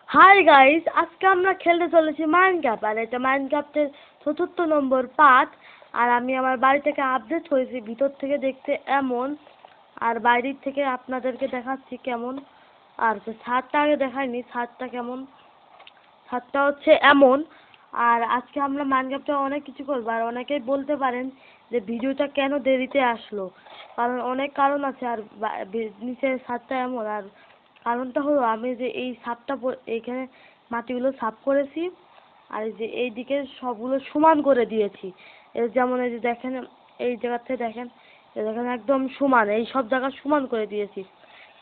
Hi guys, আজকে আমরা খেলতে চলেছি মাইনক্রাফট। আর এটা মাইনক্রাফটের ৪র্থ নম্বর পার্ট। আর আমি আমার বাড়ি থেকে আপডেট করেছি, ভিতর থেকে দেখতে এমন, আর বাইরের থেকে আপনাদেরকে দেখাচ্ছি কেমন। আর ছাদটা আগে দেখাইনি, ছাদটা কেমন। ছাদটা হচ্ছে এমন। আর আজকে আমরা মাইনক্রাফটে অনেক কিছু করবো। আর অনেকেই বলতে পারেন যে ভিডিওটা কেন দেরিতে আসলো, কারণ অনেক কারণ আছে। আর নিচের ছাদটা এমন, আর কারণটা হলো আমি যে এই সাপটা এইখানে মাটিগুলো সাফ করেছি, আর এই যে এই দিকে সবগুলো সমান করে দিয়েছি। যেমন এই যে দেখেন, এই জায়গাতে দেখেন, এই দেখেন একদম সমান, এই সব জায়গা সমান করে দিয়েছি,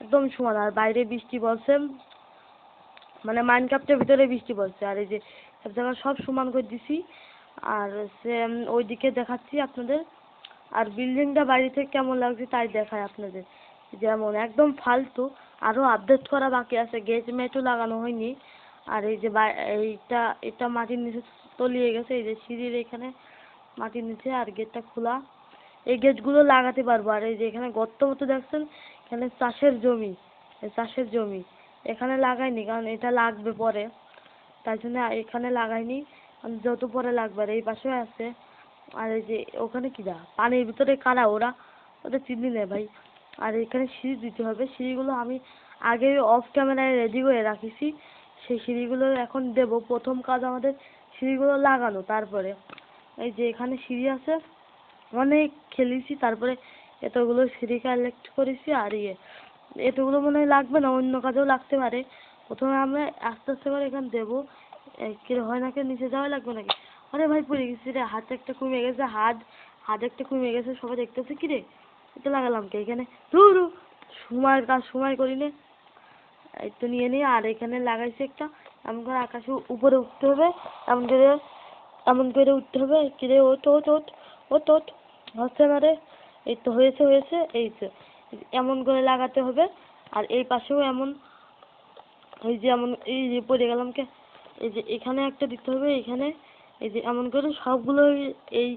একদম সমান। আর বাইরে বৃষ্টি পড়ছে, মানে মাইনক্রাফটের ভিতরে বৃষ্টি পড়ছে। আর এই যে সব জায়গা সব সমান করে দিছি। আর সে ওইদিকে দেখাচ্ছি আপনাদের। আর বিল্ডিংটা বাইরে থেকে কেমন লাগছে তাই দেখায় আপনাদের। যেমন একদম ফালতু, আরো আপডেট করা বাকি আছে, গেট মেটও লাগানো হয়নি। আর এই যে এটা মাটির নিচে তলিয়ে গেছে, এই যে সিঁড়ির এখানে মাটির নিচে, আর গেটটা খোলা। এই গেটগুলো লাগাতে পারবো। আর এই যে এখানে গর্ত মতো দেখছেন, এখানে চাষের জমি, চাষের জমি এখানে লাগাইনি, কারণ এটা লাগবে পরে, তাই জন্য এখানে লাগাইনি। যত পরে লাগবে। আর এই পাশেও আছে। আর এই যে ওখানে কি দা পানির ভিতরে কারা ওরা, ওদের চিনি নেই ভাই। আর এখানে সিঁড়ি দিতে হবে, সিঁড়িগুলো আমি আগে অফ ক্যামেরায় রেডি করে রাখিছি, সেই সিঁড়িগুলো এখন দেব। প্রথম কাজ আমাদের সিঁড়িগুলো লাগানো, তারপরে এই যে এখানে সিঁড়ি আছে, অনেক খেলেছি, তারপরে এতগুলো সিঁড়ি কালেক্ট করেছি। আর এতগুলো মনে হয় লাগবে না, অন্য কাজেও লাগতে পারে। প্রথমে আমরা আস্তে আস্তে করে এখানে দেবো। কি হয় নাকি, নিচে যাওয়া লাগবে নাকি? আরে ভাই পড়ে গেছি রে, হাত একটা কমে গেছে, হাত একটা কমে গেছে, সবাই দেখতেছে কি রে, এটা লাগালাম কে এখানে, ধুরু সময়ের কাজ সময় করি নে। এই তো নিয়ে নিয়ে, আর এখানে লাগাইছি একটা, এমন করে আকাশে উপরে উঠতে হবে, এমন করে উঠতে হবে। কিরে ওঠ ওঠ ওঠ ওঠ ওঠ, হচ্ছে না রে। এই তো হয়েছে হয়েছে, এই তো এমন করে লাগাতে হবে। আর এই পাশেও এমন, এই যে এমন, এই যে পড়ে গেলাম কে, এই যে এখানে একটা দিতে হবে, এখানে এই যে এমন করে সবগুলো এই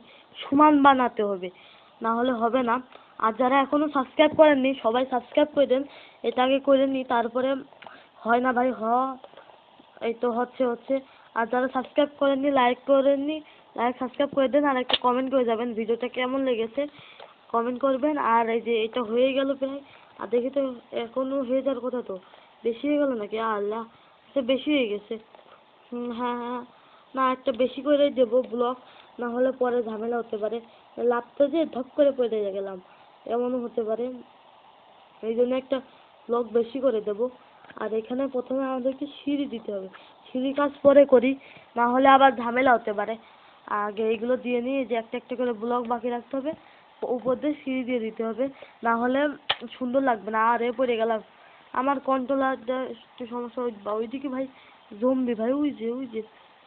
সমান বানাতে হবে, না হলে হবে না। আর যারা এখনো সাবস্ক্রাইব করেননি সবাই সাবস্ক্রাইব করে দেন, এটা আগে করে নি, তারপরে হয় না ভাই এই তো হচ্ছে হচ্ছে। আর যারা সাবস্ক্রাইব করেননি, লাইক সাবস্ক্রাইব করে দেন, আর একটা কমেন্ট করে যাবেন ভিডিওটা কেমন লেগেছে, কমেন্ট করবেন। আর এই যে এটা হয়ে গেল প্রায়, আর দেখি তো এখনো হয়ে যাওয়ার কথা, তো বেশি হয়ে গেল নাকি? আল্লাহ, এটা বেশি হয়ে গেছে। হ্যাঁ হ্যাঁ, না একটা বেশি করে দেবো ব্লক, না হলে পরে ঝামেলা হতে পারে। লাফতে যে ধপ করে পড়ে গেলাম, এমনও হতে পারে, এই জন্য একটা ব্লক বেশি করে দেবো। আর এখানে প্রথমে আমাদেরকে সিঁড়ি দিতে হবে, সিঁড়ি কাজ পরে করি, না হলে আবার ঝামেলা হতে পারে। আগে এইগুলো দিয়ে নিয়ে যে একটা একটা করে ব্লক বাকি রাখতে হবে, উপর দিয়ে সিঁড়ি দিয়ে দিতে হবে, না হলে সুন্দর লাগবে না। আরে পড়ে গেলাম, আমার কন্ট্রোলারটা একটু সমস্যা। ওইদিকে ভাই জম্বি ভাই, ওই যে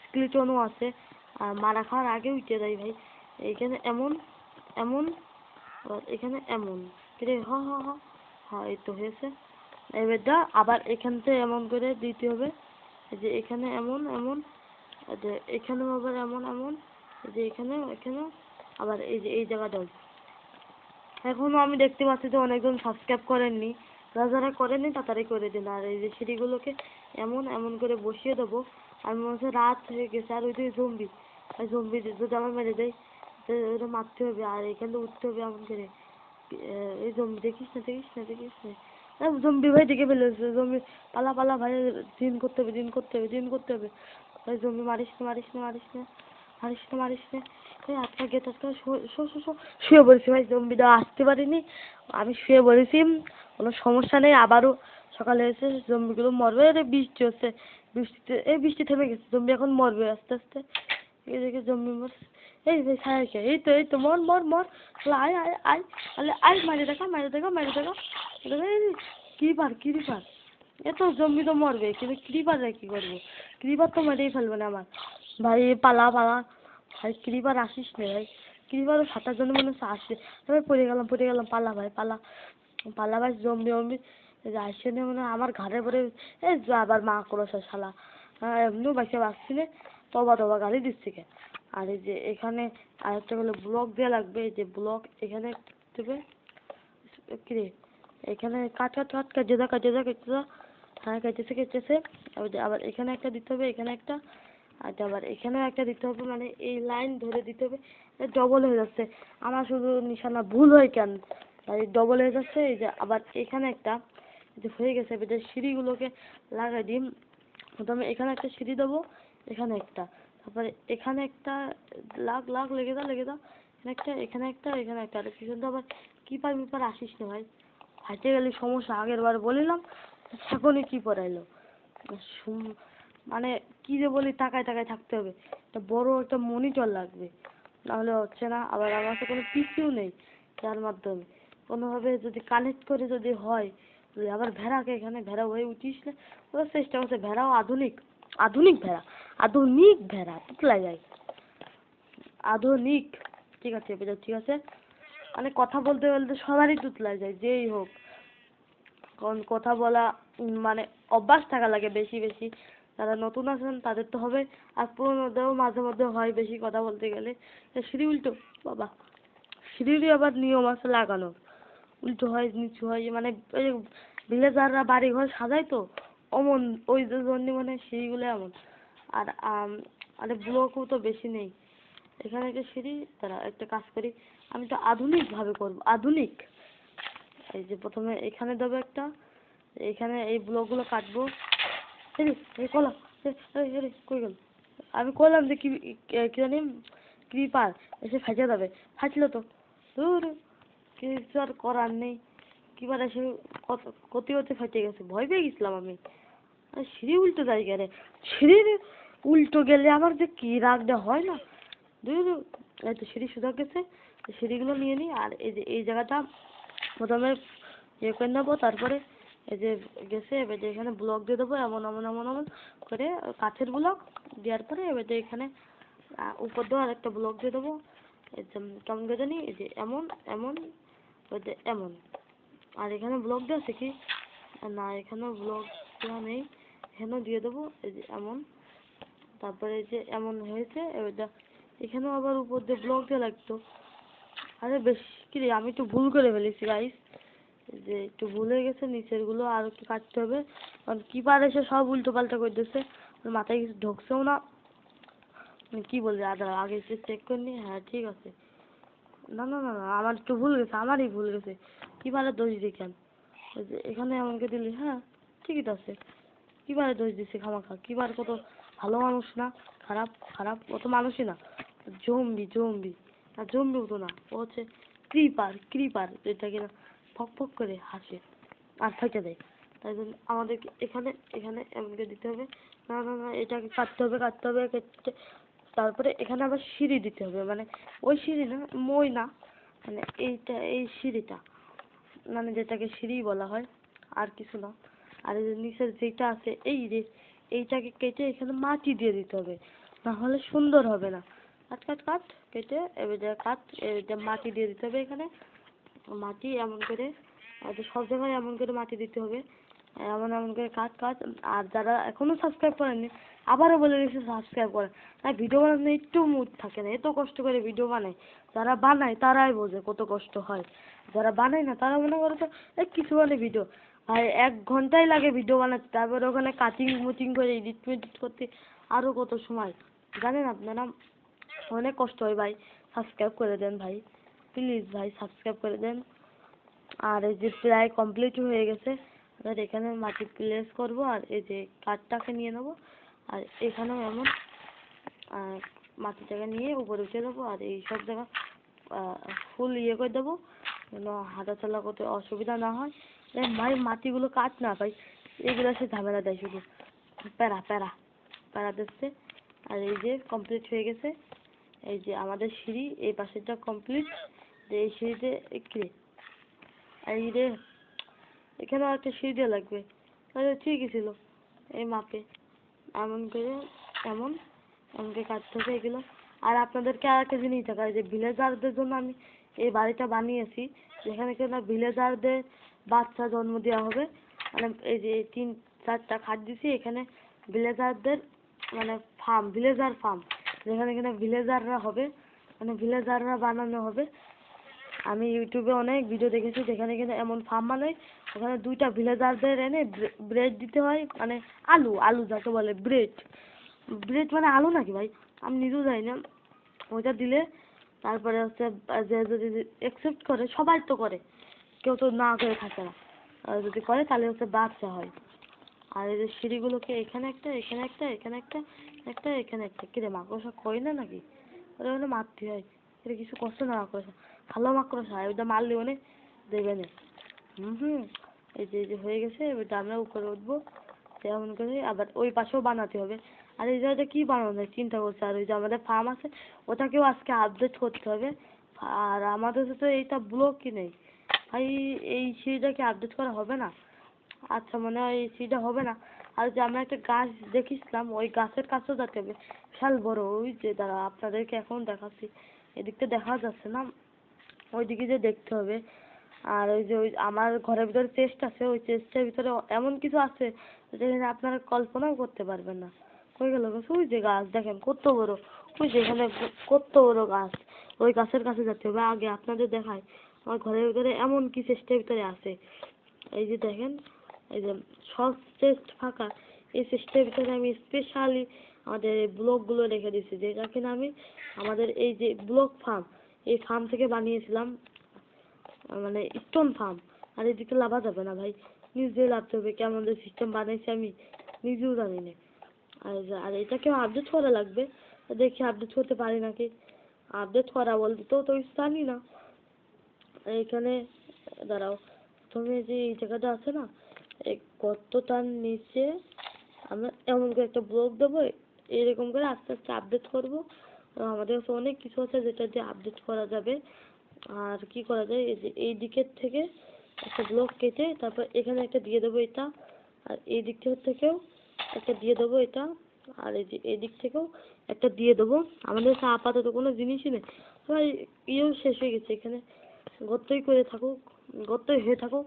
স্কেলেটনও আছে, আর মারা খাওয়ার আগে উঠে যায় ভাই। এইখানে এমন এমন, আর এখানে এমন, কিরে হ হ হ, হ্যাঁ এই তো হয়েছে। এবারটা আবার এখান থেকে এমন করে দিতে হবে, এই যে এখানে এমন এমন, এই যে এখানেও আবার এমন এমন, এই যে এখানেও আবার এই যে এই জায়গাটাও। এখনো আমি দেখতে পাচ্ছি যে অনেকজন সাবস্ক্রাইব করেননি, যারা যারা করেননি তাড়াতাড়ি করে দিন। আর এই যে সিঁড়িগুলোকে এমন এমন করে বসিয়ে দেবো। আর মনে হচ্ছে রাত হয়ে গেছে, আর ওই যে জম্বি, আর জম্বি যদি আমার মেরে দেয়, তো ওটা মারতে হবে। আর এখানে উঠতে হবে এমন করে, এই জম্বি দেখিস না দেখিস না দেখিস না, জম্বি ভাই দেখে ফেলেছে, জম্বি পালা পালা ভাই, দিন করতে হবে দিন করতে হবে দিন করতে হবে ভাই। জম্বি মারিস না মারিস না মারিস না মারিস না মারিস না, এই আটকা গেট আটকা, শুয়ে পড়েছি ভাই, জম্বিটা আসতে পারিনি, আমি শুয়ে পড়েছি, কোনো সমস্যা নেই। আবারও সকালে এসে জম্বিগুলো মরবে। রে বৃষ্টি হচ্ছে, বৃষ্টিতে এই বৃষ্টি থেমে গেছে, জম্বি এখন মরবে আস্তে আস্তে। এই দেখে জম্বি মরছে, এই ভাই ছায়া খেয়ে, এই তো মর মর মর, আয় আয় আয়, আরে আয়, মারি দেখা মারি দেখা মারি দেখা। ক্রিপার, এত জম্বি তো মরবে, কিন্তু ক্রিপারে কি করবো, ক্রিপার তো মেরেই ফেলবে না আমার ভাই। পালা পালা ভাই, ক্রিপার আসিস নে ভাই, ক্রিপারও সাঁতার জন্য মনে হচ্ছে আসছে। তবে পড়ে গেলাম, পালা ভাই পালা পালা ভাই, জম্বি আসছে না মানে আমার ঘাড়ে পরে। এই যা আবার মা করেছে শালা, এমনিও বাঁচছি নে, তবা গালি দিচ্ছে কে। আর এই যে এখানে আরেকটা হলো ব্লক দেওয়া লাগবে, এই যে ব্লক এখানে দেবে। কিরে এখানে কাট কাট কাট, কাটে যা কাটে যা কাটে যা, হ্যাঁ কেটেছে আবার এখানে একটা দিতে হবে, এখানে একটা, আর আবার এখানেও একটা দিতে হবে, মানে এই লাইন ধরে দিতে হবে। ডবল হয়ে যাচ্ছে আমার, শুধু নিশানা ভুল হয় কেন, এই ডবল হয়ে যাচ্ছে। এই যে আবার এখানে একটা, এই যে হয়ে গেছে। এবার যে সিঁড়িগুলোকে লাগাই দিই, প্রথমে এখানে একটা সিঁড়ি দেবো, এখানে একটা, তারপরে এখানে একটা, লাগ লেগে দাও এখানে একটা, এখানে একটা, এখানে একটা। আর পিছন তো আবার কিপার মিপার আসিস না ভাই, হাঁটে গেলে সমস্যা। আগের বার বলিলাম, এখনই কি পড়াইলো মানে কি যে বলি, তাকায় থাকতে হবে। একটা বড় একটা মনিটর লাগবে, নাহলে হচ্ছে না। আবার আমার কাছে কোনো পিসিও নেই, যার মাধ্যমে কোনোভাবে যদি কানেক্ট করে যদি হয়। আবার ভেড়াকে এখানে ভেড়া হয়ে উঠিস না, ওরা চেষ্টা করছে। ভেড়াও আধুনিক ভেড়া তুতলা যায়, আধুনিক। ঠিক আছে এবার ঠিক আছে, মানে কথা বলতে বলতে সবারই তুতলা যায়, যেই হোক। কারণ কথা বলা মানে অভ্যাস থাকা লাগে বেশি। যারা নতুন আছেন তাদের তো হবে, আর পুরোনোদেরও মাঝে মধ্যে হয় বেশি কথা বলতে গেলে। সিঁড়ি উল্টো বাবা, সিঁড়িরই আবার নিয়ম আছে লাগানো, উল্টো হয় নিচু হয়, মানে ওই ভিলেজাররা বাড়ি ঘর সাজায় তো অমন, ওই জন্য মানে সিঁড়িগুলো এমন। আর আরে ব্লকও তো বেশি নেই এখানে। একটা সিঁড়ি, তারা একটা কাজ করি, আমি তো আধুনিক ভাবে করবো, আধুনিক। এই যে প্রথমে এখানে দেবো একটা, এখানে এই ব্লকগুলো কাটবো। এই কলা, কই গেল? আমি কইলাম যে কি জানি ক্রিপার এসে ফেটে যাবে, ফাটলো তো। ধুর, কিছু আর করার নেই। কিবার এসে কতি ফেটে গেছে, ভয় পেয়ে গেছিলাম আমি। আরে সিঁড়ি উল্টো যায় গেলে, সিঁড়ির উল্টো গেলে আমার যে কি রাগটা হয় না। ধুর, এই তো সিঁড়ি সোজা গেছে, সিঁড়িগুলো নিয়ে নিই। আর এই যে এই জায়গাটা প্রথমে ইয়ে করে নেবো, তারপরে এই যে গেছে, এবার যে এখানে ব্লক দিয়ে দেবো, এমন করে কাঠের ব্লক দেওয়ার পরে এবার যে এখানে উপর দিয়ে আরেকটা ব্লক দিয়ে দেবো। এই যে কেমন করে জানি, এই যে এমন ওই যে এমন। আর এখানে ব্লক দেওয়া আছে কি না, এখানেও ব্লক দেওয়া নেই, এখানেও দিয়ে দেবো এই যে এমন। তারপরে এই যে এমন হয়েছে, এবার এখানেও আবার উপর দিয়ে ব্লক দেওয়া লাগতো। আরে বেশ কি রে, আমি একটু ভুল করে ফেলেছি গাইস, যে একটু ভুল হয়ে গেছে। নিচের গুলো আর একটু কাটতে হবে, কারণ কিপার এসে সব উল্টো পাল্টা করে দিচ্ছে, মাথায় কিছু ঢুকছেও না। কি বলবি, আগে এসে চেক করে নি। হ্যাঁ ঠিক আছে, না আমার একটু ভুল গেছে, আমারই ভুল গেছে। কিপারের দোষ দিই কেন? ওই যে এখানে এমনকি দিলি, হ্যাঁ ঠিকই তো আছে। কিপারের দোষ দিচ্ছে খামাখা, কিপার কত ভালো মানুষ না, খারাপ ও তো মানুষই না, জম্বি আর জম্বিও তো না, ও হচ্ছে ক্রিপার যেটা কিনা ফক করে হাসে আর ফেটে দেয়। তাই জন্য আমাদেরকে এখানে এমনকি দিতে হবে। না এটাকে কাটতে হবে কেটে, তারপরে এখানে আবার সিঁড়ি দিতে হবে, মানে ওই সিঁড়ি না, মানে এই সিঁড়িটা, মানে যেটাকে সিঁড়ি বলা হয়, আর কিছু না। আর এই যে নিচের যেটা আছে, এইটাকে কেটে এখানে মাটি দিয়ে দিতে হবে, না হলে সুন্দর হবে না। কাট কেটে এবার মাটি দিয়ে দিতে হবে এখানে। মাটি এমন করে, আর সব জায়গায় এমন করে মাটি দিতে হবে, এমন করে কাট। আর যারা এখনো সাবস্ক্রাইব করেননি, আবারও বলে দিচ্ছি সাবস্ক্রাইব করেন। তাই ভিডিও বানাতে একটু মুড থাকে না, এত কষ্ট করে ভিডিও বানায়। যারা বানায় তারাই বোঝে কত কষ্ট হয়, যারা বানায় না তারা মনে করে তো কিছু মানে ভিডিও। ভাই 1 ঘন্টাই লাগে ভিডিও বানাতে, তারপরে ওখানে কাটিং মুচিং করে এডিট করতে আরো কত সময়, জানেন আপনারা। অনেক কষ্ট হয় ভাই, সাবস্ক্রাইব করে দেন ভাই, প্লিজ ভাই সাবস্ক্রাইব করে দেন। আর এই যে প্রায় কমপ্লিট হয়ে গেছে, এবার এখানে মাটি প্লেস করব, আর এই যে কাঠটাকে নিয়ে নেব, আর এখানেও এমন মাটিটাকে নিয়ে উপরে উঠে দেবো। আর এই সব জায়গা ফুল ইয়ে করে দেবো, যেন হাঁটাচলা করতে অসুবিধা না হয়। ভাই মাটিগুলো কাট না ভাই, এগুলো সে ঝামেলা দেয় শুধু, প্যারা দিচ্ছে। আর এই যে কমপ্লিট হয়ে গেছে, এই যে আমাদের সিঁড়ি এই পাশেরটা কমপ্লিট। এই সিঁড়িতে এই রে, এখানে একটা সিঁড়ি দেওয়া লাগবে, তাহলে ঠিকই ছিল এই মাপে। এমন করে এমন করে কাটতে হবে এগুলো। আর আপনাদেরকে আর একটা জিনিস দেখাই, যে ভিলেজারদের জন্য আমি এই বাড়িটা বানিয়েছি, যেখানে কিনা ভিলেজারদের বাচ্চা জন্ম দেওয়া হবে। মানে এই যে 3-4টা খাট দিছি এখানে, ভিলেজারদের মানে ভিলেজার ফার্ম, যেখানে কিনা ভিলেজাররা হবে, মানে ভিলেজাররা বানানো হবে। আমি ইউটিউবে অনেক ভিডিও দেখেছি যেখানে কিনা এমন ফার্ম বানায়, ওখানে 2টা ভিলেজারদের এনে ব্রেড দিতে হয়, মানে আলু আলু যাকে বলে ব্রেড। ব্রেড মানে আলু নাকি ভাই, আমি নিজেও জানি না। ওইটা দিলে তারপরে হচ্ছে যে যদি অ্যাকসেপ্ট করে, সবাই তো করে, কেউ তো না করে থাকে না, আর যদি করে তাহলে হচ্ছে বাচ্চা হয়। আর এই যে সিঁড়িগুলোকে এখানে একটা, এখানে একটা, এখানে একটা, একটা এখানে একটা, কিরে মাকড়সা কই না নাকি? ওরা মানে মারতে হয়, এটা কিছু কষ্ট না মাকড়সা, ভালো মাকড়সা, ওইটা মারলে মানে দেবে না। এই যে হয়ে গেছে, এবার আমরা উপরে উঠবো তেমন করে, আবার ওই পাশেও বানাতে হবে। আর এই জায়গাটা কি বানানো যায় চিন্তা করছে। আর ওই যে আমাদের ফার্ম আছে, ওটাকেও আজকে আপডেট করতে হবে। আর আমাদের তো এইটা ব্লকই নেই ভাই, এই সিঁড়িটাকে আপডেট করা হবে না? আচ্ছা, মনে হয় এই সিঁড়িটা হবে না। আর যে আমরা একটা গাছ দেখেছিলাম, ওই গাছের কাছেও যেতে হবে, বিশাল বড়। ওই যে দাঁড়া, আপনাদেরকে এখন দেখাচ্ছি, এদিকটা দেখা যাচ্ছে না, ওইদিকে যে দেখতে হবে। আর ওই যে ওই আমার ঘরের ভিতরে চেস্ট আছে, ওই চেস্টের ভিতরে এমন কিছু আছে যেখানে আপনারা কল্পনাও করতে পারবেন না। কই গেল গাছ? ওই যে গাছ দেখেন কত বড়, ওই যে এখানে কত বড় গাছ। ওই গাছের কাছে যেতে হবে। আগে আপনাদের দেখাই আমার ঘরের ভিতরে এমন কি চেস্টের ভিতরে আছে। এই যে দেখেন, এই যে সব চেস্ট ফাঁকা, এই চেস্টের ভিতরে আমি স্পেশালি আমাদের ব্লকগুলো রেখে দিয়েছি, যেটা কিনা আমি আমাদের এই যে ব্লক ফার্ম, এই ফার্ম থেকে বানিয়েছিলাম, মানে স্টোন ফার্ম। আর এদিকে লাভা যাবে না ভাই, নিজে লাভতে হবে। কেমন সিস্টেম বানাইছি আমি নিজেও জানি না। আর এটাকেও আপডেট করা লাগবে, দেখি আপডেট করতে পারি নাকি। আপডেট করা বলতে তো জানি না। এইখানে দাঁড়াও, প্রথমে যে এই জায়গাটা আছে না, এই গর্তটার নিচে আমরা এমন করে একটা ব্লক দেবো, এরকম করে আস্তে আস্তে আপডেট করবো। আমাদের কাছে অনেক কিছু আছে যেটা দিয়ে আপডেট করা যাবে। আর কি করা যায়, এই যে এই দিকের থেকে একটা ব্লক কেটে তারপর এখানে একটা দিয়ে দেবো এটা, আর এই দিক থেকেও একটা দিয়ে দেবো এটা, আর এই যে এই দিক থেকেও একটা দিয়ে দেবো। আমাদের কাছে আপাতত কোনো জিনিসই নেই ভাই, ইয়েও শেষ হয়ে গেছে। এখানে গর্তই করে থাকুক, গর্তই হয়ে থাকুক,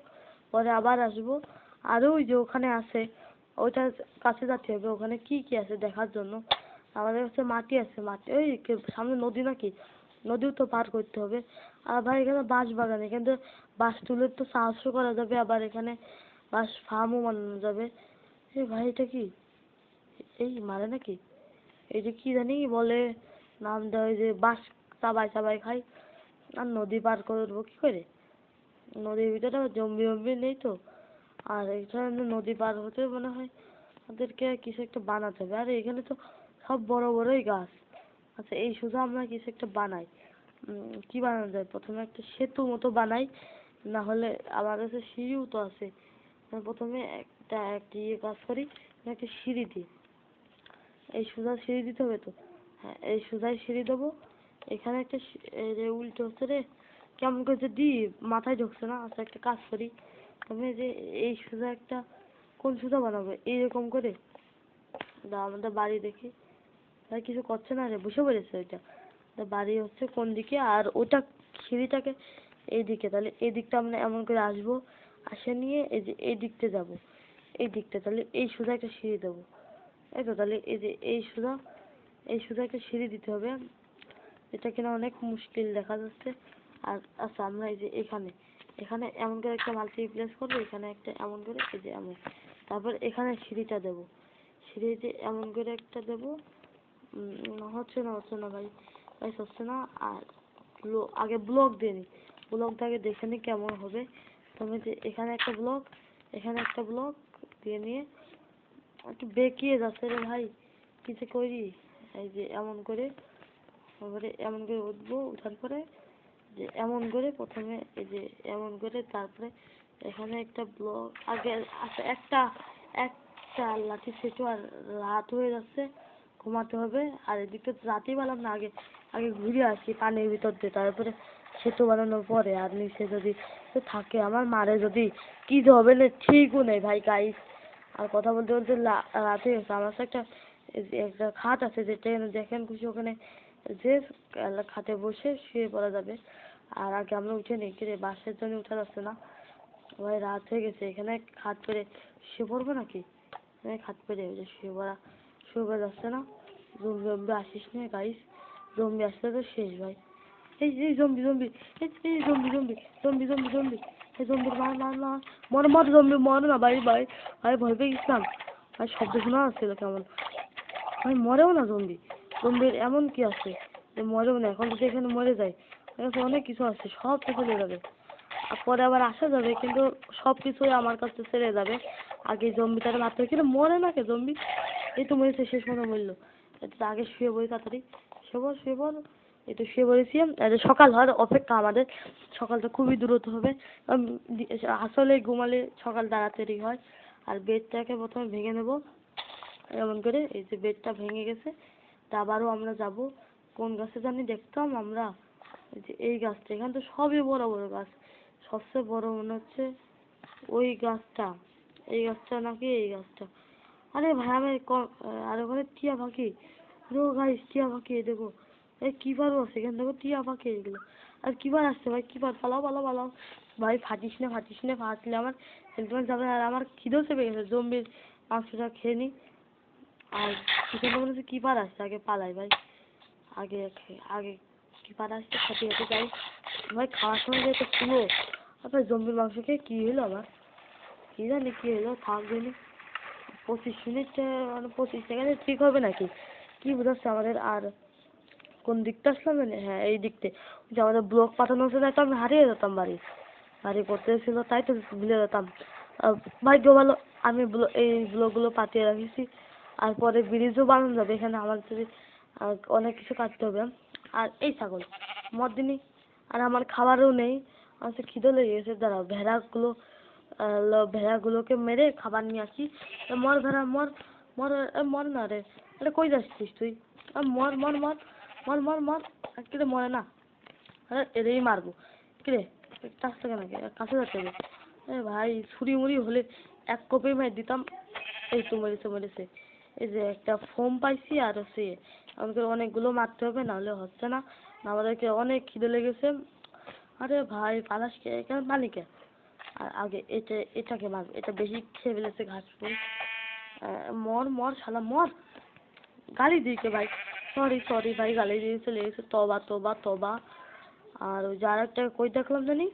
পরে আবার আসবো। আরও ওই যে ওখানে আছে, ওইটার কাছে যেতে হবে, ওখানে কি কি আছে দেখার জন্য। আমাদের কাছে মাটি আছে, মাটি ওই সামনে নদী নাকি, নদীও তো পার করতে হবে। আর ভাই এখানে বাঁশ বাগান, এখানে তো বাঁশ তুলে তো চাষও করা যাবে, আবার এখানে বাঁশ ফার্মও বানানো যাবে। এই ভাই এটা কি, এই মারে নাকি? এই যে কি জানি বলে নাম দেয়, যে বাঁশ চাবাই চাবাই খাই। আর নদী পার করবো কি করে? নদীর ভিতরে জম্বি জম্বি নেই তো। আর এখানে নদী পার হতে মনে হয় ওদেরকে কিছু একটা বানাতে হবে। আর এখানে তো সব বড় বড়ই গাছ। আচ্ছা, এই শুধু আমরা কিছু একটা বানাই, কি বানানো যায়? প্রথমে একটা সেতু মতো বানাই, না হলে আমার কাছে সিঁড়িও তো আছে। প্রথমে একটা কাজ করি, একটা সিঁড়ি দিই, এই সোজা সিঁড়ি দিতে হবে তো। হ্যাঁ, এই সোজাই সিঁড়ি দেবো। এখানে একটা এই যে উল্টো হচ্ছে রে, কেমন করে যে দিই মাথায় ঢুকছে না। আচ্ছা, একটা কাজ করি, আমি যে এই সোজা একটা, কোন সোজা বানাবো এইরকম করে। আমাদের বাড়ি দেখি ভাই কিছু করছে না রে, বসে পড়েছে ওইটা। বাড়ি হচ্ছে কোন দিকে, আর ওটা সিঁড়িটাকে এই দিকে, তাহলে এই দিকটা আমরা এমন করে আসবো, আসে নিয়ে এই যে এই দিকটা যাবো, এই দিকটা তাহলে এই সোজা একটা সিঁড়ি দেবো। এই তো, তাহলে এই যে এই সোজা, এই সোজা একটা সিঁড়ি দিতে হবে, এটা কিনা অনেক মুশকিল দেখা যাচ্ছে। আর আচ্ছা, আমরা এই যে এখানে এখানে এমন করে একটা মাল্টিপ্লেক্স করবো, এখানে একটা এমন করে, এই যে এমন, তারপর এখানে সিঁড়িটা দেবো, সিঁড়ি যে এমন করে একটা দেবো। হচ্ছে না ভাই, ভাই হচ্ছে না। আর আগে ব্লক দিয়ে নি, ব্লকটাকে দেখে নি কেমন হবে। তুমি যে এখানে একটা ব্লক, এখানে একটা ব্লক দিয়ে নিয়ে একটু বেঁকিয়ে যাচ্ছে রে ভাই, কিছু করি। এই যে এমন করে, তারপরে এমন করে উঠবো, উঠার পরে যে এমন করে প্রথমে এই যে এমন করে, তারপরে এখানে একটা ব্লক আগে। আচ্ছা, একটা একটা লাঠি সেটু। আর রাত হয়ে যাচ্ছে, ঘুমাতে হবে। আর এদিকে তো রাতেই পেলাম না, আগে আগে ঘুরে আসি পানির ভিতর দিয়ে, তারপরে সেতু বানানোর পরে। আর নিচে যদি থাকে আমার মারে যদি কি যে হবে না, ঠিকও নেই ভাই গাইস। আর কথা বলতে বলতে রাতে হয়েছে। আমার কাছে একটা একটা খাট আছে, যেটা যেখানে খুশি ওখানে যে খাটে বসে শুয়ে পড়া যাবে। আর আগে আমরা উঠে নিই, কিরে বাসের জন্য উঠা যাচ্ছে না ভাই, রাত হয়ে গেছে। এখানে খাট পেরে শুয়ে পড়বো নাকি? এখানে খাট পেরে শুয়ে পড়া যাচ্ছে না। জম্বি জম্বি আসিস না গাইস, জম্বি আসলে তো শেষ ভাই। এই জম্বি জম্বি, এই zombie zombie zombie zombie zombie এই জম্বির মার মার মার মর মর জম্বি মর না ভাই ভাই ভাই ভয় পেয়ে গেছিলাম ভাই শব্দ শোনা যাচ্ছিল কেমন ভাই মরেও না জম্বি জম্বির এমন কি আছে যে মরেও না এখন যদি এখানে মরে যায় এখানে অনেক কিছু আছে সব কিছু চলে যাবে আর পরে আবার আসা যাবে কিন্তু সব কিছুই আমার কাছে ছেড়ে যাবে আগে জম্বিটারে মারতে হবে কিন্তু মরে না কে জম্বি এই তো মরেছে শেষ মনে মরলো এটা আগে শুয়ে পড়ি তাড়াতাড়ি শুয়ে পড় এই তো শুয়ে পড়েছি সকাল হওয়ার অপেক্ষা আমাদের সকালটা খুবই দ্রুত হবে আসলে ঘুমালে সকাল তাড়াতাড়ি হয় আর বেডটাকে প্রথমে ভেঙে নেব এমন করে এই যে বেডটা ভেঙে গেছে তা আবারও আমরা যাব কোন গাছে জানি দেখতাম আমরা এই যে এই গাছটা এখানে তো সবই বড় বড় গাছ সবচেয়ে বড় মনে হচ্ছে ওই গাছটা এই গাছটা নাকি এই গাছটা আরে ভাই আমি আর ওখানে টিয়া পাখি ও গাইস টিয়া পাখি দেখো এই কিবারও আছে এখানে দেখো টিয়া পাখি এগুলো আর কিবার আসছে ভাই কিবার পালাও পালাও পালাও ভাই ফাটিস না ফাটলে আমার হেলমেট যাবে আর আমার খিদেও চেপে গেছে জম্বির মাংসটা খেয়ে নি আর এখানে মনে হচ্ছে কিবার আসছে আগে পালাই ভাই আগে আগে কিবার আসছে খেতে খেতে যাই ভাই খাওয়ার সময় যে একটা শুনো আপনার জম্বির মাংস খেয়ে কি হলো আমার কি জানি কি হলো থাকবে না 25 মিনিট মানে 25 সেকেন্ডে ঠিক হবে নাকি কি বোঝাচ্ছে আমাদের আর কোন দিকটা আসলাম মানে হ্যাঁ এই দিকতে যে আমাদের ব্লক পাঠানো ছিল তো আমি হারিয়ে যেতাম বাড়ি করতে ছিল তাই তো ভুলে যেতাম ভাগ্য ভালো আমি এই ব্লকগুলো পাঠিয়ে রাখেছি আর পরে ব্রিজও বানানো যাবে এখানে আমার যদি অনেক কিছু কাটতে হবে আর এই ছাগল মরদিনই আর আমার খাবারও নেই আমার তো খিদে লেগে গেছে দাঁড়াও ভেড়াগুলোকে মেরে খাবার নিয়ে আসি মর ভেড়া মর মর মর না রে আরে কই যাচ্ছিস তুই মর মর মর মর মর মর কিরে মরে না আরে এরেই মারবো কিরে কাছ থেকে নাকি কাছে যাচ্ছে ভাই ছুরি মুড়ি হলে এক কোপেই মার দিতাম এই তো মরেছে এই যে একটা ফোম পাইছি আর হচ্ছে আমাদের অনেকগুলো মারতে হবে নাহলে হচ্ছে না আমাদেরকে অনেক খিদে লেগেছে আরে ভাই পালাস কে এখানে পানি কে আর আগে এটাকে মারবো এটা বেশি খেয়ে ফেলেছে ঘাস ফুল মর শালা মর গালি দিয়েছে ভাই সরি ভাই গালি দিয়ে চলে গেছে তবা আর ওই যার একটা কই দেখলাম জানি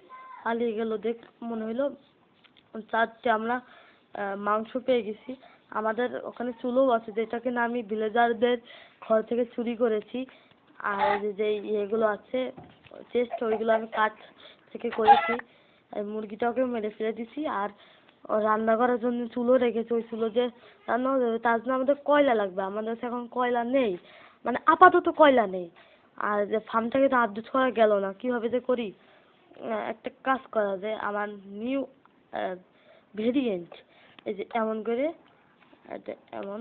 পালিয়ে গেল দেখ মনে হইলো 4টে আমরা মাংস পেয়ে গেছি আমাদের ওখানে চুলোও আছে যেটাকে না আমি ভিলেজারদের ঘর থেকে চুরি করেছি আর যে ইয়েগুলো আছে চেস্ট ওইগুলো আমি কাঠ থেকে করেছি আর মুরগিটাকেও মেরে ফেলে দিছি আর রান্না করার জন্য চুলো রেখেছি ওই চুলো যে রান্না হবে তার জন্য আমাদের কয়লা লাগবে আমাদের এখন কয়লা নেই মানে আপাতত কয়লা নেই আর যে ফার্মটাকে তো আপডেট করা গেল না কিভাবে যে করি একটা কাজ করা যায় আমার নিউ ভেরিয়েন্ট এই যে এমন করে এটা এমন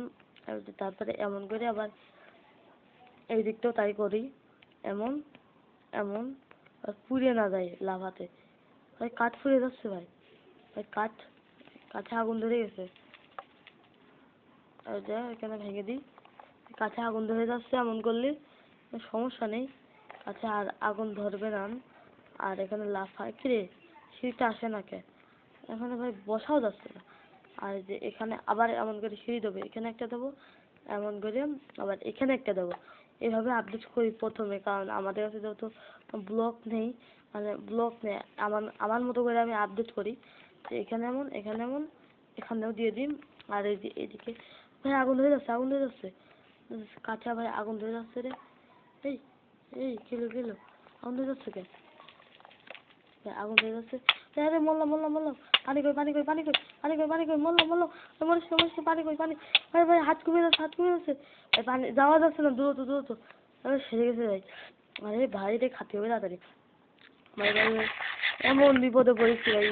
তারপরে এমন করে আবার এই দিকটাও তাই করি এমন আর পুড়ে না যায় লাভাতে ভাই কাঠ পুড়ে যাচ্ছে ভাই কাঠে আগুন ধরে গেছে এখানে ভেঙে দিই কাছে আগুন ধরে যাচ্ছে এমন করলে সমস্যা নেই কাছে আর আগুন ধরবে না আর এখানে লাফায় কিরে সিঁড়িটা আসে না কে এখানে ভাই বসাও যাচ্ছে না আর যে এখানে আবার এমন করে সিঁড়ি দেবো এখানে একটা দেবো এমন করে আবার এখানে একটা দেবো এইভাবে আপডেট করি প্রথমে কারণ আমাদের কাছে যেহেতু ব্লক নেই মানে ব্লক নেই আমার মতো করে আমি আপডেট করি এখানে এমন এখানেও দিয়ে দিন আর এই যে এদিকে ভাই আগুন ধরে যাচ্ছে কাঁচা ভাই আগুন ধরে যাচ্ছে রে এই গেলো আগুন ধরে যাচ্ছে কে আগুন ধরে যাচ্ছে আরে মরলাম পানি কই মরলাম পানি ভাই হাত কমে যাচ্ছে পানি যাওয়া যাচ্ছে না দ্রুত আরে সেরে গেছে ভাই আরে ভাই রে খাতে হবে তাড়াতাড়ি ভাই এমন বিপদে পড়েছি ভাই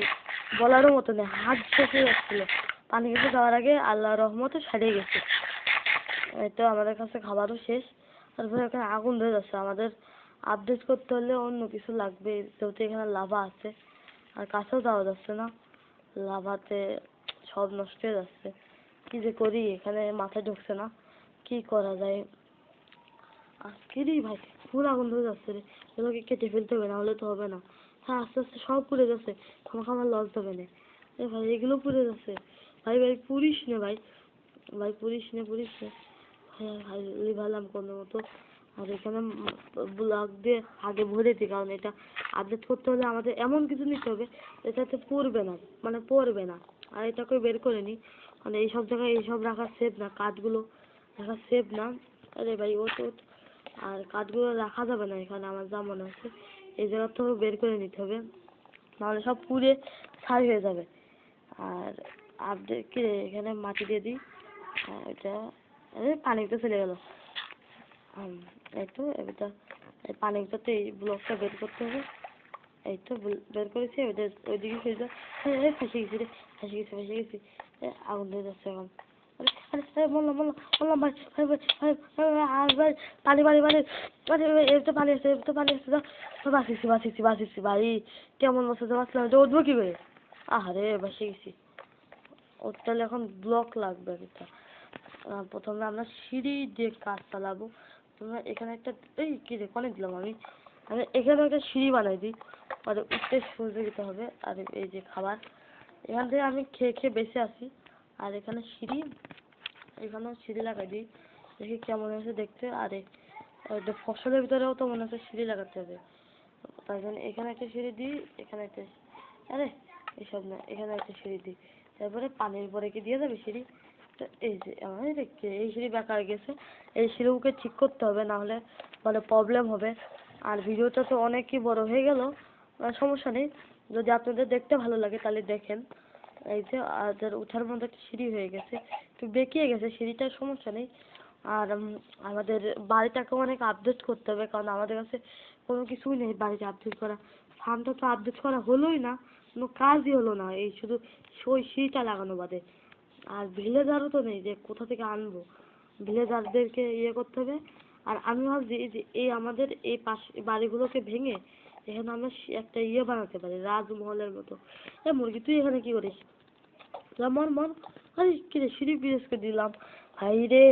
বলারও মতো নেই হাত শেষে যাচ্ছিল পানি কেটে যাওয়ার আগে আল্লাহ রহমতে সারিয়ে গেছে এই তো আমাদের কাছে খাবারও শেষ তারপরে এখানে আগুন ধরে যাচ্ছে আমাদের আপডেট করতে হলে অন্য কিছু লাগবে যেহেতু এখানে লাভা আছে আর কাছেও যাওয়া যাচ্ছে না লাভাতে সব নষ্ট হয়ে যাচ্ছে কি যে করি এখানে মাথায় ঢুকছে না কি করা যায় আজকেরই ভাই পুরো আগুন ধরে যাচ্ছে রে এগুলোকে কেটে ফেলতে হবে না হলে তো হবে না হ্যাঁ আস্তে সব পুড়ে যাচ্ছে আমার লস হবে না ভাই এগুলো পুড়ে যাচ্ছে ভাই পুড়িস না ভাই পুড়িস না হ্যাঁ ভাই লিভালাম কোনো মতো আর এখানে ব্লক দিয়ে আগে ভরে দিই, কারণ এটা আপডেট করতে হলে আমাদের এমন কিছু নিতে হবে এটাতে পড়বে না, মানে পড়বে না। আর এটাকে বের করে নিই, মানে এইসব জায়গায় এইসব রাখা সেফ না, কাঠগুলো রাখা সেফ না। আরে ভাই ওঠ। আর কাঠগুলো রাখা যাবে না এখানে, আমার যা মনে হচ্ছে এই জায়গা থেকেও বের করে নিতে হবে, নাহলে সব পুড়ে ছাই হয়ে যাবে। আর আপডেট কি এখানে মাটি দিয়ে দিই, এটা পানিতে চলে গেল। এই তো এবার এই পানিটাতে এই ব্লকটা বের করতে হবে। এই তো বের করেছি, ওইদিকে ফেলে ফেসে গেছি রে, ফেসে গেছি। আগুন ধরে যাচ্ছে এখন। আরে আরে আরে বললাম ভাই ভাই ভাই ভাই আর ভাই পানি যাও, বাঁচিয়েছি ভাই। কেমন বসে বাঁচলাম, এটা উঠবো কি করে? আহারে ভেসে গেছি। ওর তাহলে এখন ব্লক লাগবে এটা। প্রথমে আমরা সিঁড়ি দিয়ে কাজ চালাবো। তোমরা এখানে একটা এই কি রে কনে দিলাম আমি এখানে একটা সিঁড়ি বানাই দিই, আর উঠতে সুযোগিতা হবে। আর এই যে খাবার এখান থেকে আমি খেয়ে বেঁচে আসি। আর এখানে সিঁড়ি, এখানেও সিঁড়ি লাগাই দিই, দেখি কেমন হয়েছে দেখতে। আর ফসলের ভিতরেও তো মনে হচ্ছে সিঁড়ি লাগাতে হবে, তাই জন্য এখানে একটা সিঁড়ি দিই, এখানে একটা, আরে এসব না, এখানে একটা সিঁড়ি দিই। তারপরে পানির পরে কি দিয়ে যাবে সিঁড়ি। তো এই যে আমার এই সিঁড়ি বেকার গেছে, এই সিঁড়িগুলোকে ঠিক করতে হবে, না হলে মানে প্রবলেম হবে। আর ভিডিওটা তো অনেকই বড় হয়ে গেল, সমস্যা নেই, যদি আপনাদের দেখতে ভালো লাগে তাহলে দেখেন। এই যে আর উঠার মধ্যে একটা সিঁড়ি হয়ে গেছে, একটু বেঁকিয়ে গেছে সিঁড়িটা, সমস্যা নেই। আর আমাদের বাড়িটাকে অনেক আপডেট করতে হবে, কারণ আমাদের কাছে কোনো কিছুই নেই বাড়িতে আপডেট করা। ফার্মটা তো আপডেট করা হলোই না, কোনো কাজই হলো না, এই শুধু ওই সিঁড়িটা লাগানো বাদে। আর ভিলেজারও তো নেই, যে কোথা থেকে আনবো, ভিলেজারদেরকে ইয়ে করতে হবে। আর আমি ভাবছি যে এই আমাদের এই পাশে বাড়িগুলোকে ভেঙে এখানে আমরা একটা ইয়ে বানাতে পারি, রাজমহলের মতো। মুরগি তুই এখানে কি করিস? মর। আরে কি রে, সিঁড়ি পিরোজকে দিলাম, হাই রে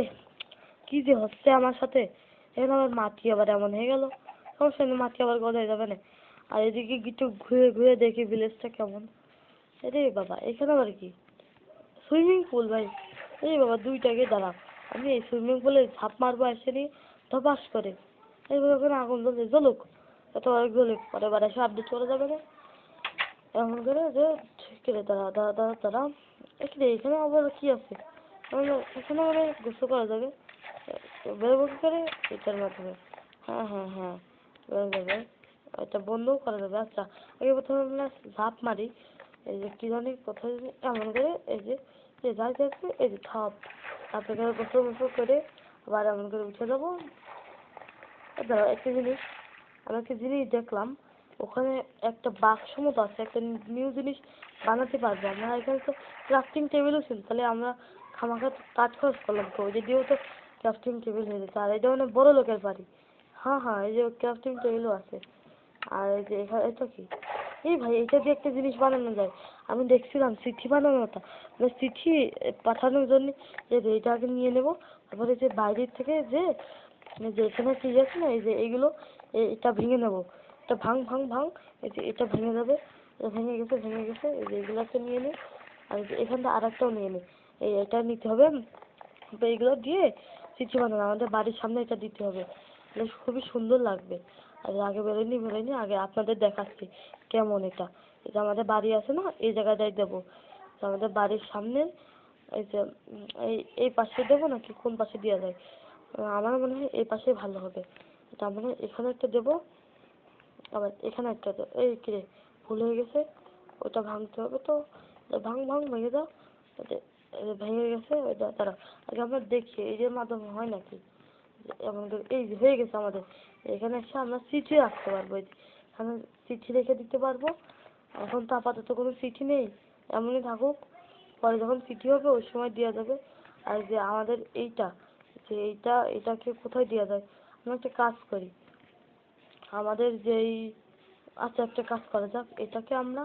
কি যে হচ্ছে আমার সাথে। এখন আবার মাটি আবার এমন হয়ে গেল, সমস্যা নেই, মাটি আবার গজায় যাবে না। আর এদিকে কিছু ঘুরে দেখি ভিলেজটা কেমন। আরে বাবা এখানে আবার কি, সুইমিং পুল ভাই। এই বাবা দুইটাকে দাঁড়া, আমি এই সুইমিং পুলে ঝাঁপ মারবো এসে নিয়ে ধপাস করে। এইভাবে করে আগুন জ্বলুক, এত জ্বলুক, পরে এসে আপডেট করা যাবে না। এমন করে যে ঠিক রে, দাঁড়া এখানে এখানে আবার কি আছে, এখানে মানে গোসল করা যাবে, বেরোবো কি করে এটার মাধ্যমে। হ্যাঁ বেরো যাবে, এটা বন্ধও করা যাবে। আচ্ছা আগে প্রথমে আমরা ঝাঁপ মারি, এই যে কি জানি কোথায় এমন করে, এই যে যাই যাচ্ছে এই যে তারপরে গোসল করে আবার এমন করে উঠে যাবো। দাঁড়াও একটা জিনিস, আমি একটা জিনিস দেখলাম, ওখানে একটা বাক্স মতো আছে, একটা নিউ জিনিস বানাতে পারবো আমরা। এখানে তো ক্রাফটিং টেবিলও ছিল, তাহলে আমরা খামাখা কাজ খরচ করলাম তো, ওই দিয়েও তো ক্রাফটিং টেবিল হয়ে যেত। আর এটা অনেক বড় লোকের বাড়ি। হ্যাঁ এই যে ক্রাফটিং টেবিলও আছে। আর এই যে এখানে এটা কি, এই ভাই এটা দিয়ে একটা জিনিস বানানো যায়, আমি দেখছিলাম চিঠি বানানো ওটা, মানে চিঠি পাঠানোর জন্য। এটা আগে নিয়ে নেবো, তারপরে যে বাইরের থেকে যে এখানে ঠিক আছে না, এই যে এইগুলো এটা ভেঙে নেবো, এটা ভাঙ, এই যে এটা ভেঙে যাবে, ভেঙে গেছে, এই যে এগুলো একটা নিয়ে নিই। আর এখানটা আর একটাও নিয়ে নিই, এটা নিতে হবে। তো এইগুলো দিয়ে চিঠি বানানো, আমাদের বাড়ির সামনে এটা দিতে হবে, খুবই সুন্দর লাগবে। আর আগে বেরোয়নি, আগে আপনাদের দেখাচ্ছি কেমন এটা। এটা আমাদের বাড়ি আছে না, এই জায়গাটায় দেবো, আমাদের বাড়ির সামনে। এই যে এই পাশে দেবো নাকি কোন পাশে দেওয়া যায়, আমার মনে হয় এই পাশে ভালো হবে। তার মানে এখানে একটা দেবো, আবার এখানে একটা দেবো। এই কিরে ভুল হয়ে গেছে, ওটা ভাঙতে হবে তো, ভেঙে দাও। ভেঙে গেছে ওইটা, দাঁড়া আগে আমরা দেখি এই যে মাধ্যমে হয় নাকি। এমন এই যে হয়ে গেছে আমাদের, এখানে এসে আমরা চিঠি রাখতে পারবো, এখানে চিঠি রেখে দিতে পারবো। এখন তো আপাতত কোনো চিঠি নেই, এমনই থাকুক, পরে যখন চিঠি হবে ওই সময় দেওয়া যাবে। আর যে আমাদের এটাকে কোথায় দেওয়া যায়, আমরা একটা কাজ করি, আমাদের যেই, আচ্ছা একটা কাজ করা যাক, এটাকে আমরা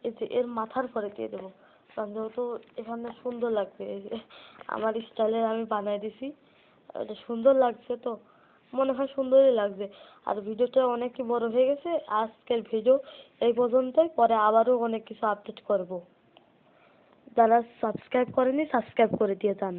এই যে এর মাথার পরে দিয়ে দেবো, কারণ যেহেতু এখানে সুন্দর লাগবে, এই যে আমার স্টাইলে আমি বানাই দিছি, এটা সুন্দর লাগছে তো, মনে হয় সুন্দরই লাগবে। আর ভিডিওটা অনেকই বড় হয়ে গেছে, আজকের ভিডিও এই পর্যন্তই, পরে আবারও অনেক কিছু আপডেট করব। যারা সাবস্ক্রাইব করেনি সাবস্ক্রাইব করে দিয়ে যান।